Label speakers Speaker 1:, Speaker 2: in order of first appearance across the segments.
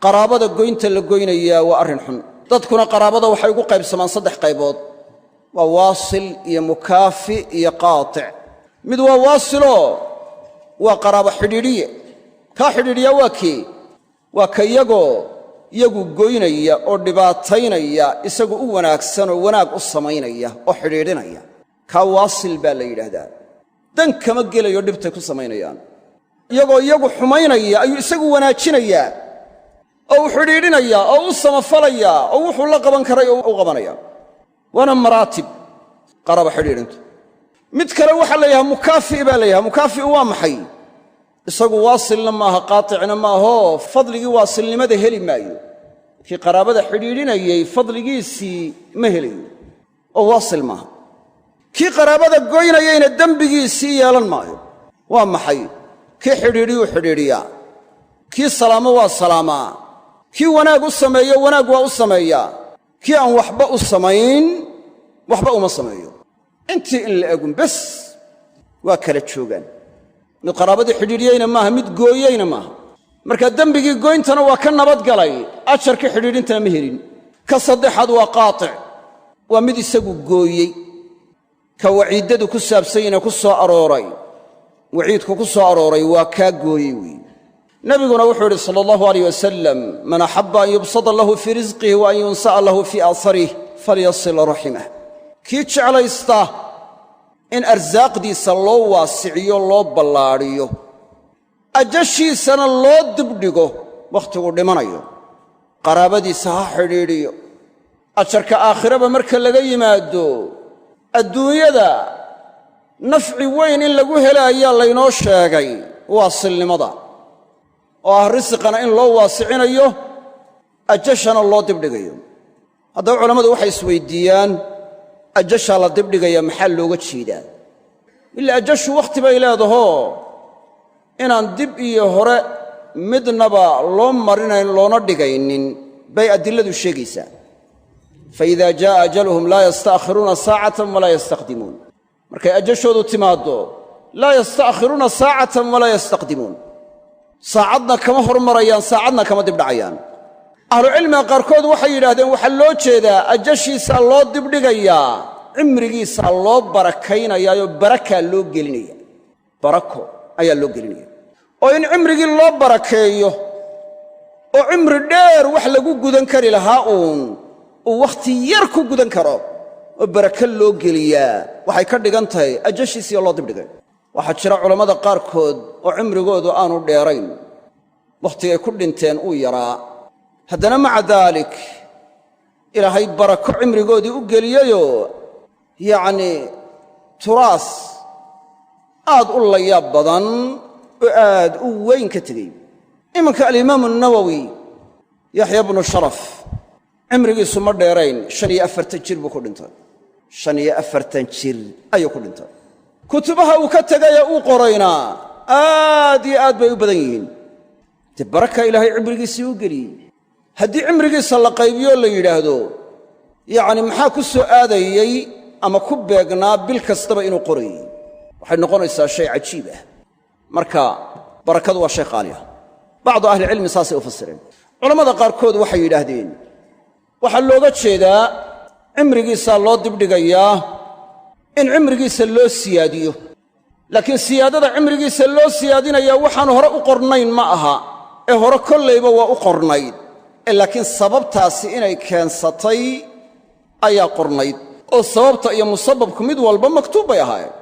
Speaker 1: qaraabada goynta la goynayaa waa arrin xun dadkuna qaraabada waxay ugu qaybsamaan 3 qaybood waa waasil iyo mukaafi iyo qaatic mid waa waasilo waa qaraabo xidhiidhiye ka xidhiidhiya waa ka iyagu goynaya oo dhibaataynaya isagu u wanaagsan oo wanaag u samaynaya oo xidhiidhinaya ka waasil baa la yiraahdaa dan kama gelayo dhibtay ku samaynayaan iyagu xumaynaya ayuu isagu wanaajinaya oo xidhiidhinaya oo u samafalaya oo wuxuu la qaban karay oo u qabanaya wana maraatib qaraabo xidhiidhintu mid kale waxa la yahay mukaafi baa la yahay mukaafi waa maxay isagu waasilna maaha qaaticna maaha fadligii waasilnimada heli maayo kii qaraabada xidhiidhinayay fadligiisii ma helayo oo waasil maaha kii qaraabada goynayayna dembigiisii yeelan maayo waa maxay kii xidhiidhiyuu xidhiidhiyaa kii salaamo waa salaamaa kii wanaag u sameeyo wanaag waa u sameeyaa kii aan waxba u samayn waxba uma sameeyo intii in la egun bas waa kala joogaan mid qaraabadii xidhiidhiyeyna maaha mid gooyeyna maaha marka dembigii goyntana waa ka nabadgalay ajarkii xidhiidhintana ma helin ka saddexaad waa qaatic waa mid isagu gooyey ka waciiddadu ku saabsanyina ku soo arooray waciidku ku soo arooray waa kaa gooyey weeye nabiguna wuxuu yidhi sala allahu alayh wasalam man axabba an yubsada lahu fii risqihi wa an yunsa'a lahu fii aasarih falyasil raximah kii jeclaysta in arsaaqdiisa loo waasiciyo loo ballaadhiyo ajashiisana loo dibdhigo wakhtiguu dhimanayo qaraabadiisa ha xidhiidhiyo ajarka aakhiraba marka laga yimaado adduunyada nafci weyn in lagu helaayaa laynoo sheegay waasilnimada oo ah risqana in loo waasicinayo ajashana loo dibdhigayo haddaba culammadu waxay isweydiiyaan ajashaa la dibdhigaya maxaa looga jeedaa ilaa ajashu wakhti bay leedaho inaan dib iyo hore midnaba loo marinayn loona dhigaynin bay adilladu sheegaysaa fa idaa jaa'a ajaluhum laa yasta'khiruuna saacatan walaa yastaqdimuun markay ajashoodu timaaddo laa yasta'khiruuna saacatan walaa yastaqdimuun saacadna kama hormarayaan saacadna kama dibdhacayaan ahlucilmiga qaarkood waxay yidhaahdeen waxaa loo jeedaa ajashiisaa loo dibdhigayaa cimrigiisaa loo barakaynayaayoo barakaa loo gelinaya barako ayaa loo gelinaya oo in cimrigii loo barakeeyo oo cimri dheer wax lagu gudan kari lahaa uu wakhti yar ku gudan karo oo barako loo geliyaa waxay ka dhigan tahay ajashiisiioo loo dibdhigay waxaa jira culammada qaarkood oo cimrigoodu aanu dheerayn wakhtigay ku dhinteen uu yaraa haddana maca daalik ilaahay barako cimrigoodii u geliyeyoo yacnii turaas aad u layaab badan oo aad u weyn ka tegey iminka alimaamu nawowi yaxya bnu sharaf cimrigiisu ma dheerayn 45 jir buu ku dhintay 45 jir ayuu ku dhintay kutubaha uu ka tegaya uu qorayna aad iyo aad bay u badan yihiin dee baraka ilaahay cimrigiisii u geliyey haddii cimrigiisa la qaybiyo la yidhaahdo yacni maxaa ku soo aadayey ama ku beegnaa bil kastaba inuu qorayey waxay noqonaysaa shay cajiib ah marka barakadu waa shay qaali ah bacdu ahlicilmi saasay u fasireen culammada qaarkood waxay yidhaahdeen waxaa looga jeedaa cimrigiisaa loo dibdhigayaa in cimrigiisa loo siyaadiyo laakiin siyaadada cimrigiisa loo siyaadinayaa waxaan hore u qornayn ma aha ee hore kollayba waa u qornayd laakiin sababtaasi inay keensatay ayaa qornayd oo sababta iyo musababku mid walba maktuub bay ahaayeen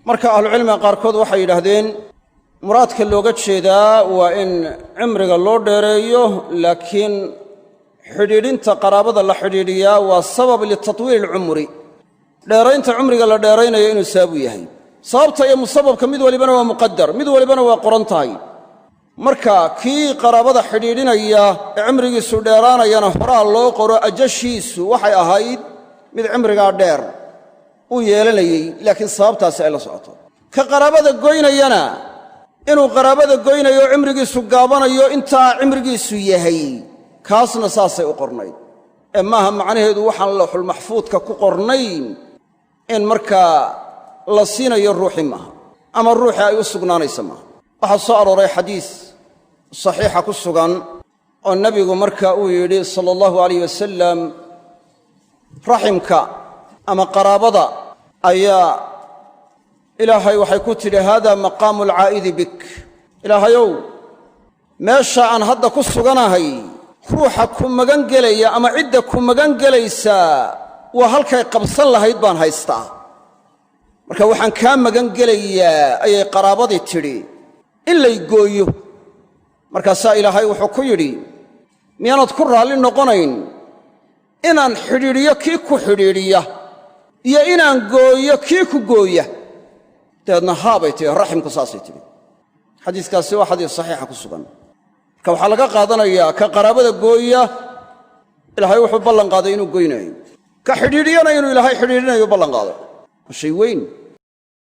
Speaker 1: marka ahlucilmiga qaarkood waxay yidhaahdeen muraadka looga jeedaa waa in cimriga loo dheereeyo laakiin xidhiidhinta qaraabada la xidhiidhiyaa waa sabab litatwiili alcumri dheeraynta cumriga la dheeraynayo inuu sabab u yahay sababta iyo musababka mid walibana waa muqadar mid walibana waa qoran tahay marka kii qaraabada xidhiidhinaya ee cimrigiisu dheeraanayana horaa loo qoro ajashiisu waxay ahayd mid cimrigaa dheer uu yeelanayey laakiin sababtaasi ay la socoto ka qaraabada goynayana inuu qaraabada goynayo oo cimrigiisu gaabanayo intaa cimrigiisu yahay kaasna saasay u qornayd ee maaha macnaheedu waxaan lawxul maxfuudka ku qornayn in markaa la siinayo ruuxii maaha ama ruuxii ay u sugnaanaysa maaha waxaa soo arooray xadiis saxiixa ku sugan oo nebigu marka uu yidhi sala allahu alayh wasalam raximka ama qaraabada ayaa ilaahay waxay ku tidhi haada maqaamu alcaa'idi bik ilaahayow meesha aan hadda ku suganahay ruuxa ku magan gelaya ama cidda ku magan gelaysaa waa halkay qabsan lahayd baan haystaa marka waxaan kaa magan gelayaa ayay qaraabadii tidhi in lay gooyo markaasaa ilaahay wuxuu ku yidhi miyaanad ku raalli noqonayn inaan xidhiidhiyo kii ku xidhiidhiya iyo inaan gooyo kii ku gooya dabeedna haabay tihi raximku saasay tidhi xadiiskaasi waa xadiis saxiixa ku sugan marka waxaa laga qaadanayaa ka qaraabada gooya ilaahay wuxuu ballan qaaday inuu goynayo ka xidhiidhiyana inuu ilaahay xidhiidhinayo ballan qaaday waa shay weyn